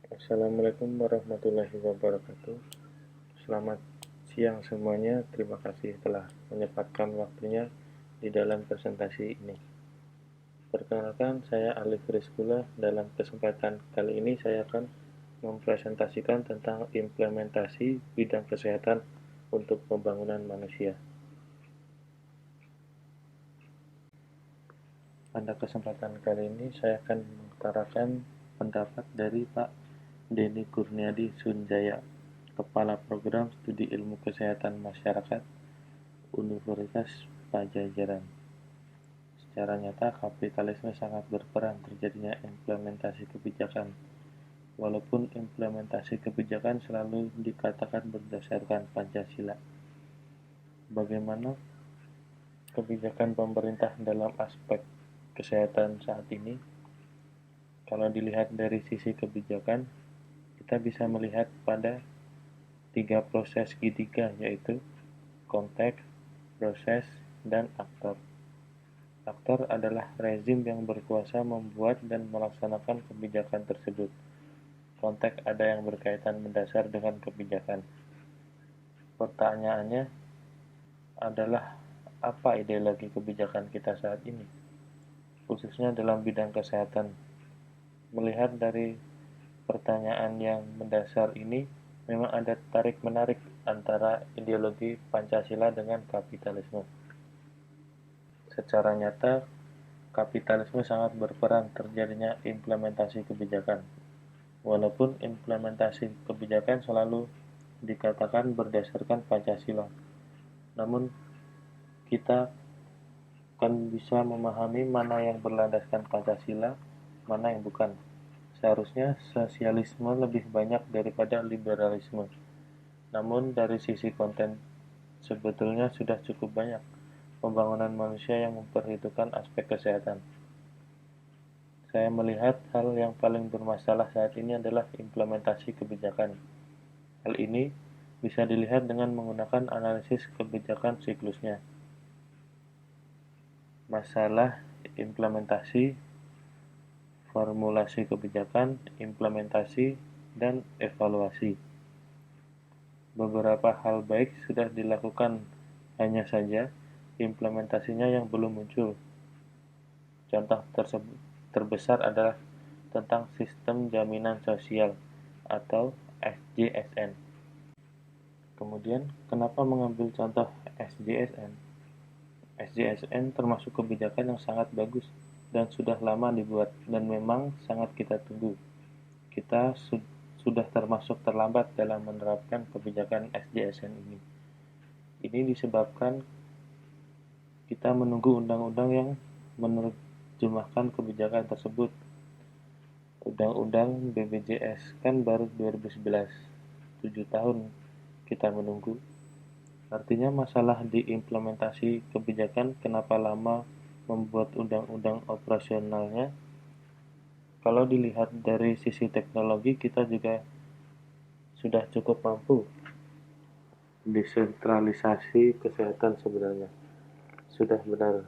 Assalamualaikum warahmatullahi wabarakatuh. Selamat siang semuanya. Terima kasih telah menyempatkan waktunya di dalam presentasi ini. Perkenalkan, saya Alif Rizkula. Dalam kesempatan kali ini saya akan mempresentasikan tentang implementasi bidang kesehatan untuk pembangunan manusia. Pada kesempatan kali ini saya akan mengutarakan pendapat dari Pak Denny Kurniadi Sunjaya, Kepala Program Studi Ilmu Kesehatan Masyarakat Universitas Padjadjaran. Secara nyata, kapitalisme sangat berperan terjadinya implementasi kebijakan. Walaupun implementasi kebijakan selalu dikatakan berdasarkan Pancasila. Bagaimana kebijakan pemerintah dalam aspek kesehatan saat ini? Kalau dilihat dari sisi kebijakan, kita bisa melihat pada 3 proses segitiga, yaitu konteks, proses, dan aktor. Aktor adalah rezim yang berkuasa membuat dan melaksanakan kebijakan tersebut. Konteks ada yang berkaitan mendasar dengan kebijakan. Pertanyaannya adalah apa ideologi kebijakan kita saat ini, khususnya dalam bidang kesehatan. Melihat dari pertanyaan yang mendasar ini, memang ada tarik-menarik antara ideologi Pancasila dengan kapitalisme. Secara nyata, kapitalisme sangat berperan terjadinya implementasi kebijakan. Walaupun implementasi kebijakan selalu dikatakan berdasarkan Pancasila, namun kita akan bisa memahami mana yang berlandaskan Pancasila, mana yang bukan. Seharusnya sosialisme lebih banyak daripada liberalisme. Namun dari sisi konten sebetulnya sudah cukup banyak pembangunan manusia yang memperhitungkan aspek kesehatan. Saya melihat hal yang paling bermasalah saat ini adalah implementasi kebijakan. Hal ini bisa dilihat dengan menggunakan analisis kebijakan siklusnya. Masalah implementasi, formulasi kebijakan, implementasi, dan evaluasi. Beberapa hal baik sudah dilakukan, hanya saja implementasinya yang belum muncul. Contoh terbesar adalah tentang sistem jaminan sosial atau SJSN. Kemudian, kenapa mengambil contoh SJSN? SJSN termasuk kebijakan yang sangat bagus dan sudah lama dibuat dan memang sangat kita tunggu. Kita sudah termasuk terlambat dalam menerapkan kebijakan SJSN ini. Ini disebabkan kita menunggu undang-undang yang menerjemahkan kebijakan tersebut. Undang-undang BPJS kan baru 2011, 7 tahun kita menunggu. Artinya masalah di implementasi kebijakan kenapa lama membuat undang-undang operasionalnya. Kalau dilihat dari sisi teknologi, kita juga sudah cukup mampu. Desentralisasi kesehatan sebenarnya sudah benar.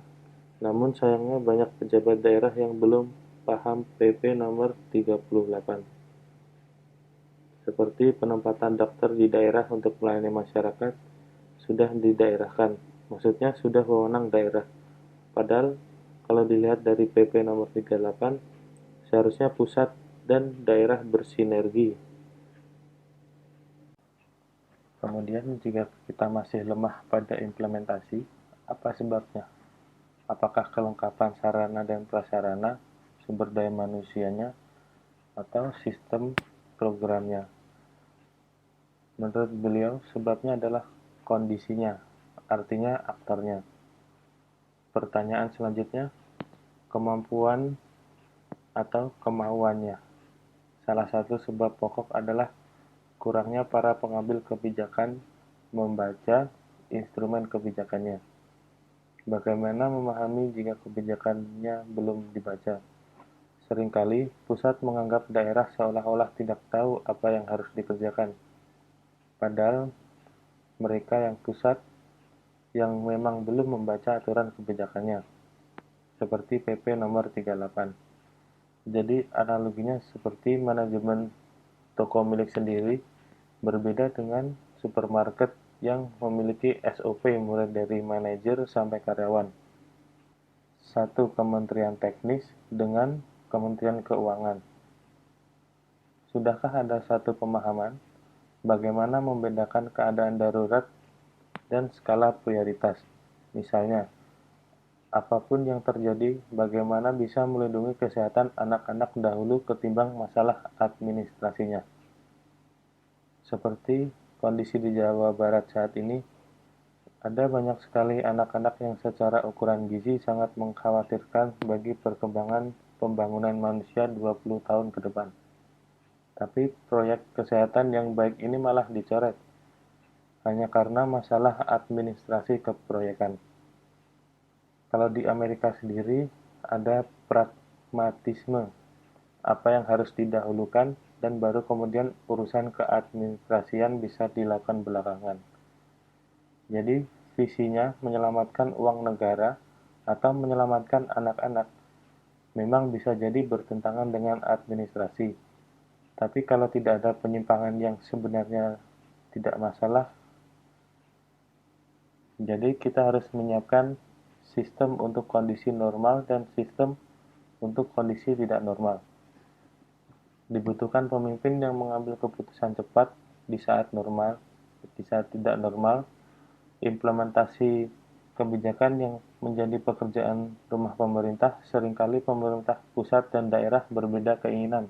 Namun sayangnya banyak pejabat daerah yang belum paham PP nomor 38. Seperti penempatan dokter di daerah untuk melayani masyarakat sudah didaerahkan. Maksudnya sudah wewenang daerah. Padahal kalau dilihat dari PP nomor 38, seharusnya pusat dan daerah bersinergi. Kemudian jika kita masih lemah pada implementasi, apa sebabnya? Apakah kelengkapan sarana dan prasarana, sumber daya manusianya, atau sistem programnya? Menurut beliau, sebabnya adalah kondisinya, artinya aktornya. Pertanyaan selanjutnya, kemampuan atau kemauannya. Salah satu sebab pokok adalah kurangnya para pengambil kebijakan membaca instrumen kebijakannya. Bagaimana memahami jika kebijakannya belum dibaca? Seringkali pusat menganggap daerah seolah-olah tidak tahu apa yang harus dikerjakan. Padahal mereka yang pusat yang memang belum membaca aturan kebijakannya, seperti PP nomor 38. Jadi analoginya seperti manajemen toko milik sendiri berbeda dengan supermarket yang memiliki SOP mulai dari manajer sampai karyawan. Satu kementerian teknis dengan Kementerian Keuangan. Sudahkah ada satu pemahaman bagaimana membedakan keadaan darurat dan skala prioritas? Misalnya, apapun yang terjadi, bagaimana bisa melindungi kesehatan anak-anak dahulu ketimbang masalah administrasinya. Seperti kondisi di Jawa Barat saat ini, ada banyak sekali anak-anak yang secara ukuran gizi sangat mengkhawatirkan bagi perkembangan pembangunan manusia 20 tahun ke depan. Tapi proyek kesehatan yang baik ini malah dicoret, hanya karena masalah administrasi keproyekan. Kalau di Amerika sendiri, ada pragmatisme, apa yang harus didahulukan, dan baru kemudian urusan keadministrasian bisa dilakukan belakangan. Jadi, visinya menyelamatkan uang negara atau menyelamatkan anak-anak memang bisa jadi bertentangan dengan administrasi. Tapi kalau tidak ada penyimpangan yang sebenarnya tidak masalah, jadi kita harus menyiapkan sistem untuk kondisi normal dan sistem untuk kondisi tidak normal. Dibutuhkan pemimpin yang mengambil keputusan cepat di saat normal, di saat tidak normal, implementasi kebijakan yang menjadi pekerjaan rumah pemerintah. Seringkali pemerintah pusat dan daerah berbeda keinginan.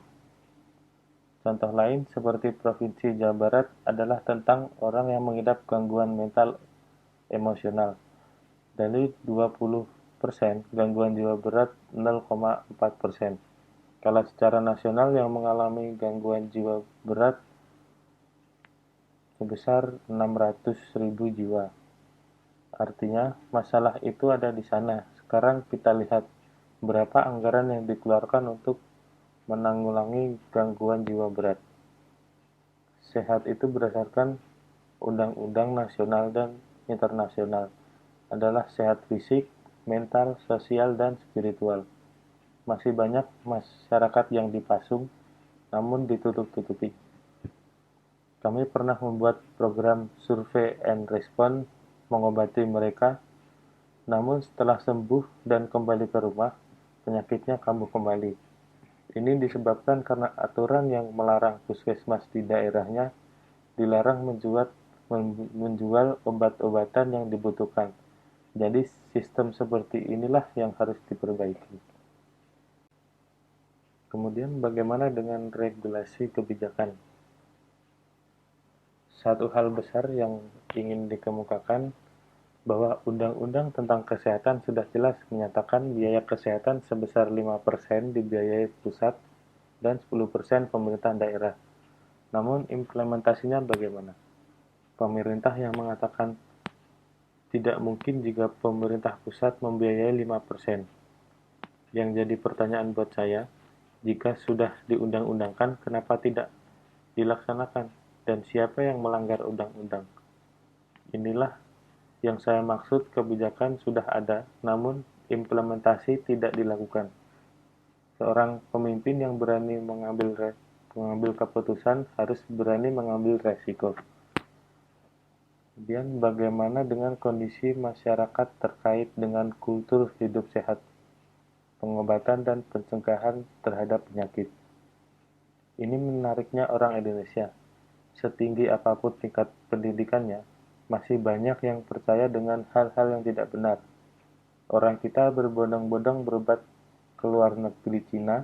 Contoh lain seperti Provinsi Jawa Barat adalah tentang orang yang mengidap gangguan mental emosional. Dari 20%, gangguan jiwa berat 0,4%. Kalau secara nasional yang mengalami gangguan jiwa berat sebesar 600.000 jiwa. Artinya, masalah itu ada di sana. Sekarang kita lihat berapa anggaran yang dikeluarkan untuk menanggulangi gangguan jiwa berat. Sehat itu berdasarkan undang-undang nasional dan internasional. Adalah sehat fisik, mental, sosial, dan spiritual. Masih banyak masyarakat yang dipasung, namun ditutup-tutupi. Kami pernah membuat program survei and response mengobati mereka, namun setelah sembuh dan kembali ke rumah, penyakitnya kambuh kembali. Ini disebabkan karena aturan yang melarang puskesmas di daerahnya dilarang menjual obat-obatan yang dibutuhkan. Jadi sistem seperti inilah yang harus diperbaiki. Kemudian bagaimana dengan regulasi kebijakan? Satu hal besar yang ingin dikemukakan bahwa undang-undang tentang kesehatan sudah jelas menyatakan biaya kesehatan sebesar 5% dibiayai pusat dan 10% pemerintah daerah. Namun implementasinya bagaimana? Pemerintah yang mengatakan tidak mungkin jika pemerintah pusat membiayai 5%. Yang jadi pertanyaan buat saya, jika sudah diundang-undangkan, kenapa tidak dilaksanakan? Dan siapa yang melanggar undang-undang? Inilah yang saya maksud, kebijakan sudah ada, namun implementasi tidak dilakukan. Seorang pemimpin yang berani mengambil keputusan harus berani mengambil resiko. Kemudian bagaimana dengan kondisi masyarakat terkait dengan kultur hidup sehat, pengobatan dan pencegahan terhadap penyakit. Ini menariknya orang Indonesia. Setinggi apapun tingkat pendidikannya, masih banyak yang percaya dengan hal-hal yang tidak benar. Orang kita berbondong-bondong berobat ke luar negeri Cina,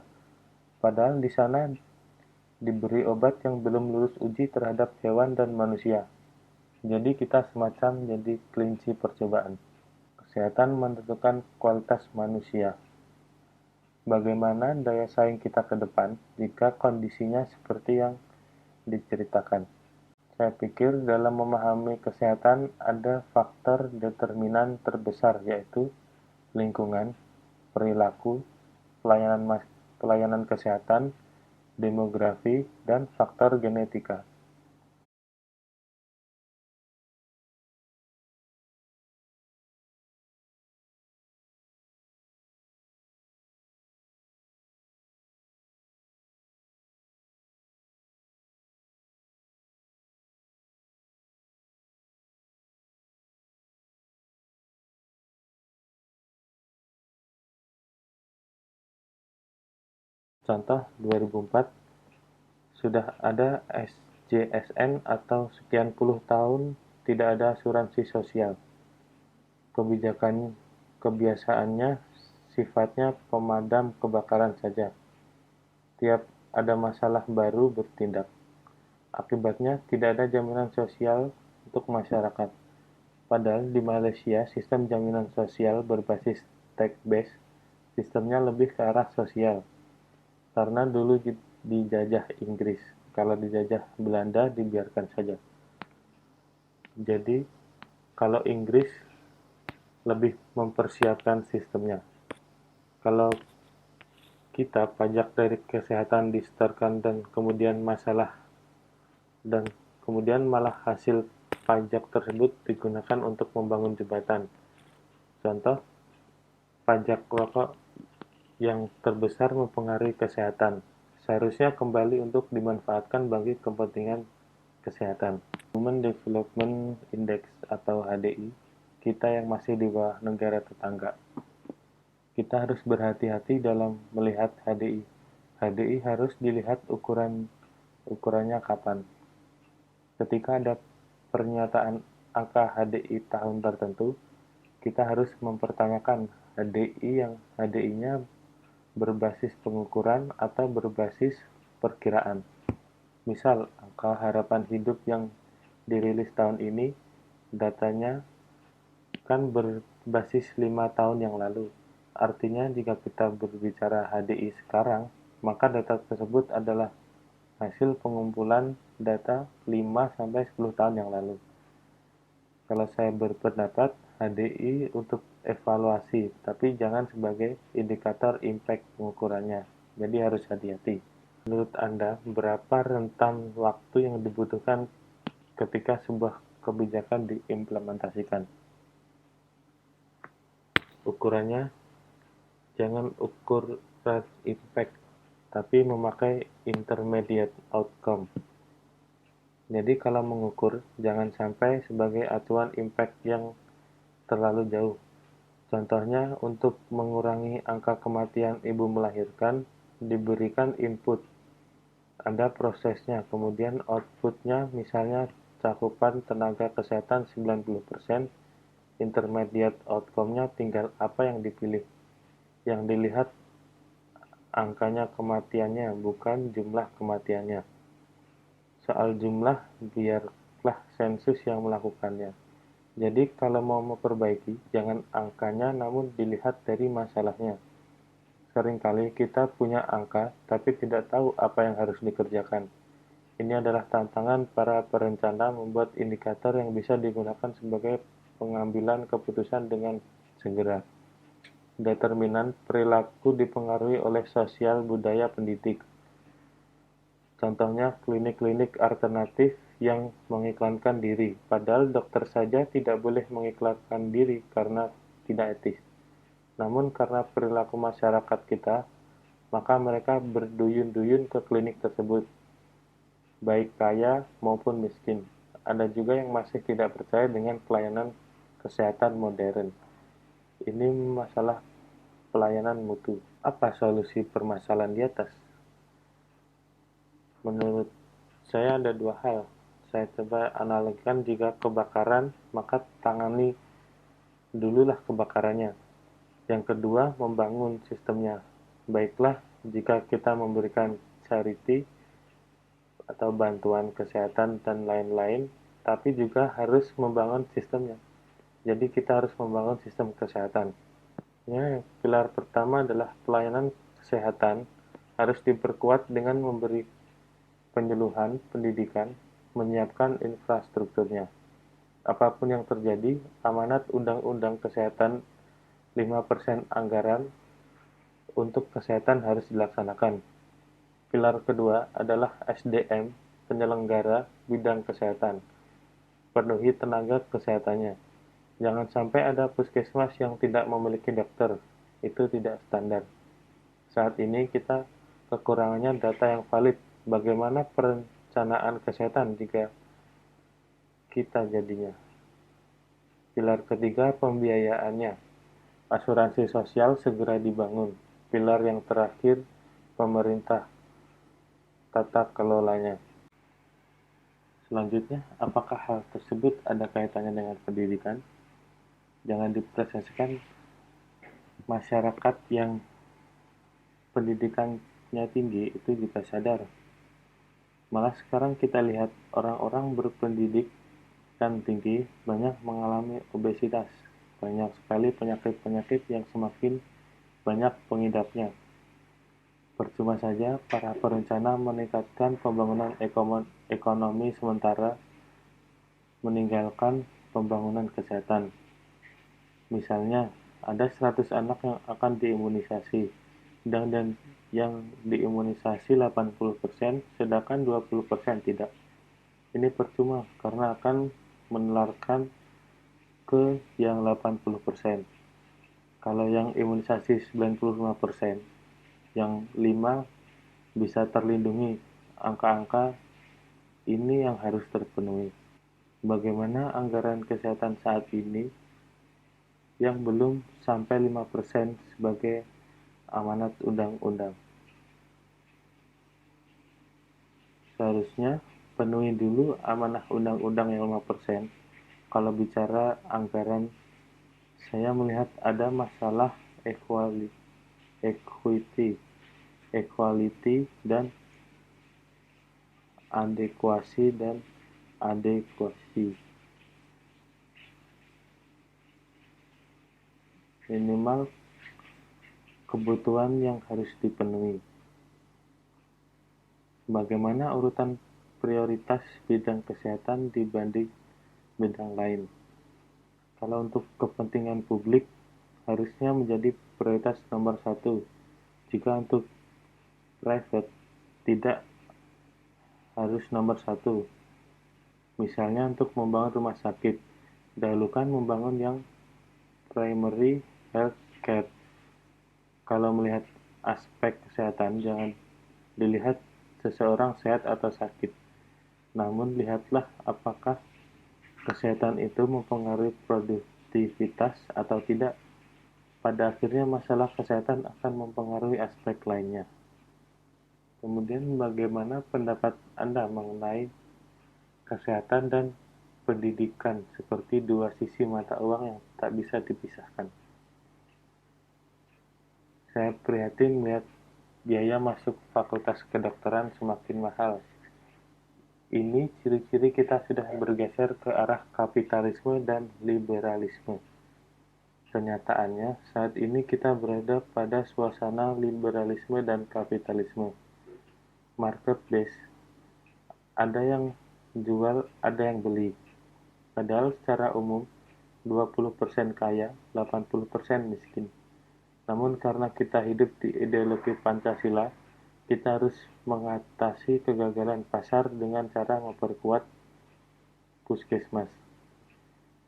padahal di sana diberi obat yang belum lulus uji terhadap hewan dan manusia. Jadi kita semacam jadi kelinci percobaan. Kesehatan menentukan kualitas manusia. Bagaimana daya saing kita ke depan jika kondisinya seperti yang diceritakan? Saya pikir dalam memahami kesehatan ada faktor determinan terbesar, yaitu lingkungan, perilaku, pelayanan kesehatan, demografi, dan faktor genetika. Contoh 2004 sudah ada SJSN atau sekian puluh tahun tidak ada asuransi sosial. Kebiasaannya sifatnya pemadam kebakaran saja. Tiap ada masalah baru bertindak. Akibatnya tidak ada jaminan sosial untuk masyarakat. Padahal di Malaysia sistem jaminan sosial berbasis tax-based, sistemnya lebih ke arah sosial. Karena dulu dijajah Inggris, kalau dijajah Belanda dibiarkan saja. Jadi kalau Inggris lebih mempersiapkan sistemnya. Kalau kita pajak dari kesehatan disetorkan dan kemudian malah hasil pajak tersebut digunakan untuk membangun jembatan. Contoh, pajak rokok yang terbesar mempengaruhi kesehatan. Seharusnya kembali untuk dimanfaatkan bagi kepentingan kesehatan. Human Development Index atau HDI, kita yang masih di bawah negara tetangga. Kita harus berhati-hati dalam melihat HDI. HDI harus dilihat ukurannya kapan. Ketika ada pernyataan angka HDI tahun tertentu, kita harus mempertanyakan HDI-nya berbasis pengukuran atau berbasis perkiraan. Misal, angka harapan hidup yang dirilis tahun ini, datanya kan berbasis 5 tahun yang lalu. Artinya, jika kita berbicara HDI sekarang, maka data tersebut adalah hasil pengumpulan data 5-10 tahun yang lalu. Kalau saya berpendapat, HDI untuk evaluasi, tapi jangan sebagai indikator impact pengukurannya. Jadi harus hati-hati. Menurut Anda, berapa rentan waktu yang dibutuhkan ketika sebuah kebijakan diimplementasikan? Ukurannya, jangan ukur impact, tapi memakai intermediate outcome. Jadi kalau mengukur, jangan sampai sebagai acuan impact yang terlalu jauh. Contohnya, untuk mengurangi angka kematian ibu melahirkan, diberikan input. Ada prosesnya, kemudian outputnya misalnya cakupan tenaga kesehatan 90%, intermediate outcome-nya tinggal apa yang dipilih. Yang dilihat angkanya kematiannya, bukan jumlah kematiannya. Soal jumlah, biarlah sensus yang melakukannya. Jadi kalau mau memperbaiki, jangan angkanya namun dilihat dari masalahnya. Seringkali kita punya angka, tapi tidak tahu apa yang harus dikerjakan. Ini adalah tantangan para perencana membuat indikator yang bisa digunakan sebagai pengambilan keputusan dengan segera. Determinan perilaku dipengaruhi oleh sosial budaya pendidik. Contohnya klinik-klinik alternatif yang mengiklankan diri, padahal dokter saja tidak boleh mengiklankan diri karena tidak etis. Namun karena perilaku masyarakat kita, maka mereka berduyun-duyun ke klinik tersebut, baik kaya maupun miskin. Ada juga yang masih tidak percaya dengan pelayanan kesehatan modern. Ini masalah pelayanan mutu. Apa solusi permasalahan di atas? Menurut saya ada dua hal. Saya coba analogikan, jika kebakaran, maka tangani dululah kebakarannya. Yang kedua, membangun sistemnya. Baiklah, jika kita memberikan charity atau bantuan kesehatan dan lain-lain, tapi juga harus membangun sistemnya. Jadi kita harus membangun sistem kesehatan. Ya, pilar pertama adalah pelayanan kesehatan harus diperkuat dengan memberi penyuluhan, pendidikan, menyiapkan infrastrukturnya. Apapun yang terjadi, amanat Undang-Undang Kesehatan 5% anggaran untuk kesehatan harus dilaksanakan. Pilar kedua adalah SDM, penyelenggara bidang kesehatan. Penuhi tenaga kesehatannya. Jangan sampai ada puskesmas yang tidak memiliki dokter. Itu tidak standar. Saat ini kita kekurangannya data yang valid. Bagaimana perencanaan kesehatan jika kita jadinya? Pilar ketiga, pembiayaannya. Asuransi sosial segera dibangun. Pilar yang terakhir, pemerintah, tata kelolanya. Selanjutnya, apakah hal tersebut ada kaitannya dengan pendidikan? Jangan dipresentasikan masyarakat yang pendidikannya tinggi itu juga sadar. Malah sekarang kita lihat orang-orang berpendidikan tinggi banyak mengalami obesitas. Banyak sekali penyakit-penyakit yang semakin banyak pengidapnya. Percuma saja para perencana meningkatkan pembangunan ekonomi sementara meninggalkan pembangunan kesehatan. Misalnya, ada 100 anak yang akan diimunisasi, dan yang diimunisasi 80%, sedangkan 20% tidak. Ini percuma karena akan menularkan ke yang 80%. Kalau yang imunisasi 95%, yang 5 bisa terlindungi. Angka-angka ini yang harus terpenuhi. Bagaimana anggaran kesehatan saat ini yang belum sampai 5% sebagai amanat undang-undang? Seharusnya penuhi dulu amanah undang-undang yang 5%. Kalau bicara anggaran, saya melihat ada masalah equality dan adekuasi. Minimal kebutuhan yang harus dipenuhi. Bagaimana urutan prioritas bidang kesehatan dibanding bidang lain? Kalau untuk kepentingan publik, harusnya menjadi prioritas nomor 1. Jika untuk private, tidak harus nomor 1. Misalnya untuk membangun rumah sakit, dahulukan membangun yang primary health care. Kalau melihat aspek kesehatan, jangan dilihat seseorang sehat atau sakit, namun lihatlah apakah kesehatan itu mempengaruhi produktivitas atau tidak. Pada akhirnya masalah kesehatan akan mempengaruhi aspek lainnya. Kemudian bagaimana pendapat Anda mengenai kesehatan dan pendidikan seperti dua sisi mata uang yang tak bisa dipisahkan? Saya prihatin melihat biaya masuk fakultas kedokteran semakin mahal. Ini ciri-ciri kita sudah bergeser ke arah kapitalisme dan liberalisme. Kenyataannya, saat ini kita berada pada suasana liberalisme dan kapitalisme. Market base, ada yang jual, ada yang beli. Padahal secara umum, 20% kaya, 80% miskin. Namun karena kita hidup di ideologi Pancasila, kita harus mengatasi kegagalan pasar dengan cara memperkuat puskesmas.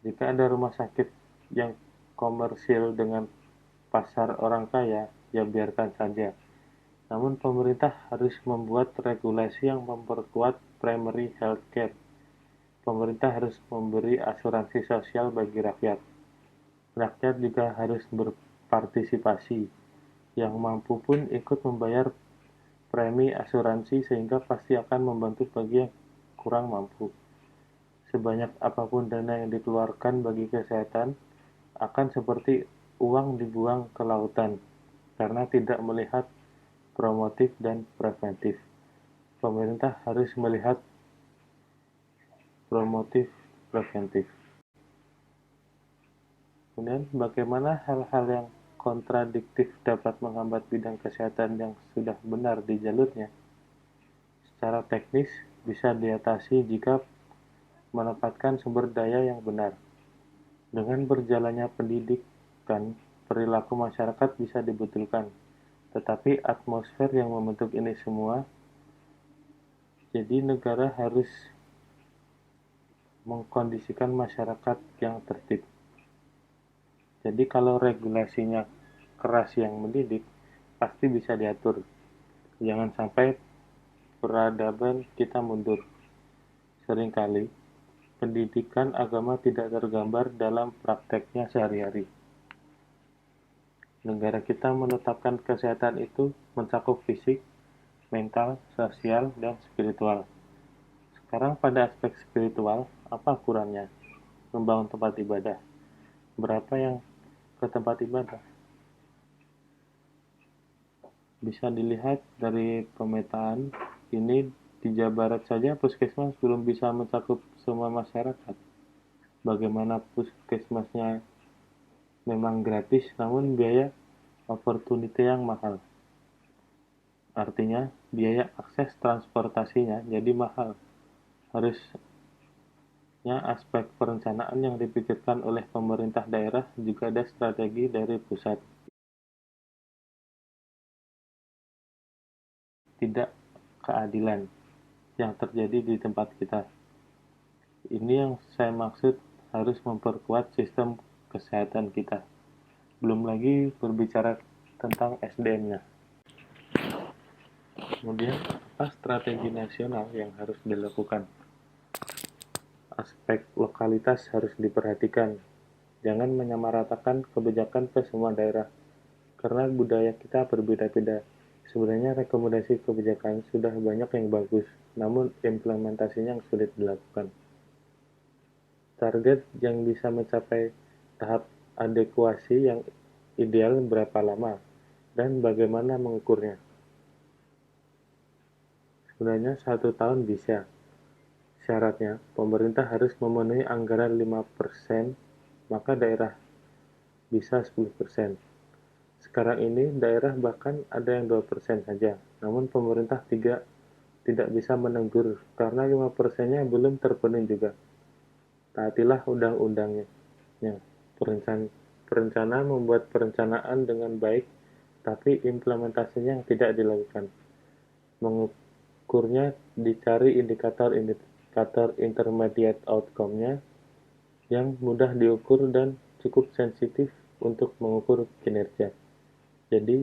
Jika ada rumah sakit yang komersil dengan pasar orang kaya, ya biarkan saja. Namun pemerintah harus membuat regulasi yang memperkuat primary health care. Pemerintah harus memberi asuransi sosial bagi rakyat. Rakyat juga harus berpartisipasi. Yang mampu pun ikut membayar premi asuransi sehingga pasti akan membantu bagi yang kurang mampu. Sebanyak apapun dana yang dikeluarkan bagi kesehatan akan seperti uang dibuang ke lautan karena tidak melihat promotif dan preventif. Pemerintah harus melihat promotif preventif. Kemudian bagaimana hal-hal yang kontradiktif dapat menghambat bidang kesehatan yang sudah benar di jalurnya? Secara teknis bisa diatasi jika menempatkan sumber daya yang benar. Dengan berjalannya pendidikan, perilaku masyarakat bisa dibetulkan, tetapi atmosfer yang membentuk ini semua, jadi negara harus mengkondisikan masyarakat yang tertib. Jadi kalau regulasinya keras yang mendidik, pasti bisa diatur. Jangan sampai peradaban kita mundur. Seringkali, pendidikan agama tidak tergambar dalam prakteknya sehari-hari. Negara kita menetapkan kesehatan itu mencakup fisik, mental, sosial, dan spiritual. Sekarang pada aspek spiritual, apa kurangnya? Membangun tempat ibadah. Berapa yang ke tempat ibadah? Bisa dilihat dari pemetaan ini, di Jawa Barat saja puskesmas belum bisa mencakup semua masyarakat. Bagaimana puskesmasnya memang gratis, namun biaya opportunity yang mahal. Artinya, biaya akses transportasinya jadi mahal. Harusnya aspek perencanaan yang dipikirkan oleh pemerintah daerah juga ada strategi dari pusat. Tidak keadilan yang terjadi di tempat kita. Ini yang saya maksud, harus memperkuat sistem kesehatan kita. Belum lagi berbicara tentang SDM-nya. Kemudian, apa strategi nasional yang harus dilakukan? Aspek lokalitas harus diperhatikan. Jangan menyamaratakan kebijakan ke semua daerah, karena budaya kita berbeda-beda. Sebenarnya rekomendasi kebijakan sudah banyak yang bagus, namun implementasinya yang sulit dilakukan. Target yang bisa mencapai tahap adekuasi yang ideal berapa lama, dan bagaimana mengukurnya. Sebenarnya 1 tahun bisa. Syaratnya, pemerintah harus memenuhi anggaran 5%, maka daerah bisa 10%. Sekarang ini daerah bahkan ada yang 2% saja, namun pemerintah tidak bisa menegur karena 5%-nya belum terpenuhi juga. Taatilah undang-undangnya. Perencana membuat perencanaan dengan baik, tapi implementasinya yang tidak dilakukan. Mengukurnya dicari indikator intermediate outcome-nya yang mudah diukur dan cukup sensitif untuk mengukur kinerja. Jadi,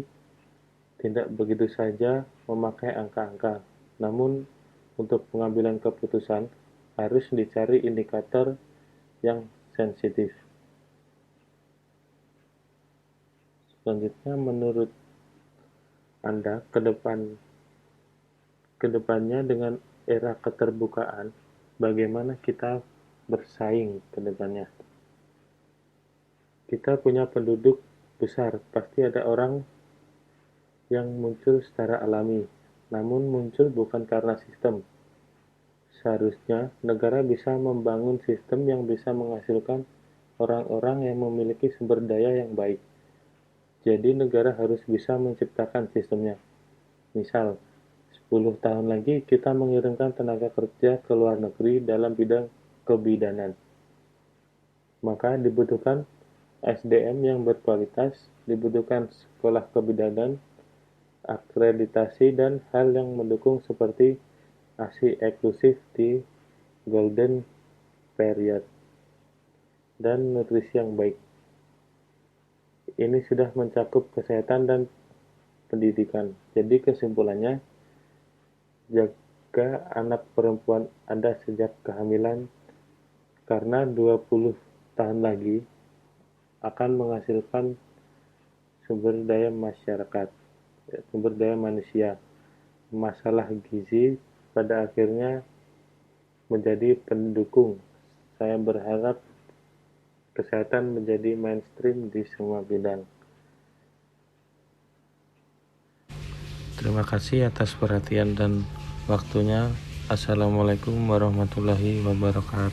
tidak begitu saja memakai angka-angka, namun untuk pengambilan keputusan harus dicari indikator yang sensitif. Selanjutnya, menurut Anda kedepannya dengan era keterbukaan, bagaimana kita bersaing ke depannya? Kita punya penduduk besar, pasti ada orang yang muncul secara alami, namun muncul bukan karena sistem. Seharusnya negara bisa membangun sistem yang bisa menghasilkan orang-orang yang memiliki sumber daya yang baik. Jadi negara harus bisa menciptakan sistemnya. Misal, 10 tahun lagi kita mengirimkan tenaga kerja ke luar negeri dalam bidang kebidanan. Maka dibutuhkan SDM yang berkualitas, dibutuhkan sekolah kebidanan, akreditasi, dan hal yang mendukung seperti ASI eksklusif di Golden Period dan nutrisi yang baik. Ini sudah mencakup kesehatan dan pendidikan. Jadi kesimpulannya, jaga anak perempuan Anda sejak kehamilan, karena 20 tahun lagi akan menghasilkan sumber daya masyarakat, sumber daya manusia. Masalah gizi pada akhirnya menjadi pendukung. Saya berharap kesehatan menjadi mainstream di semua bidang. Terima kasih atas perhatian dan waktunya. Assalamualaikum warahmatullahi wabarakatuh.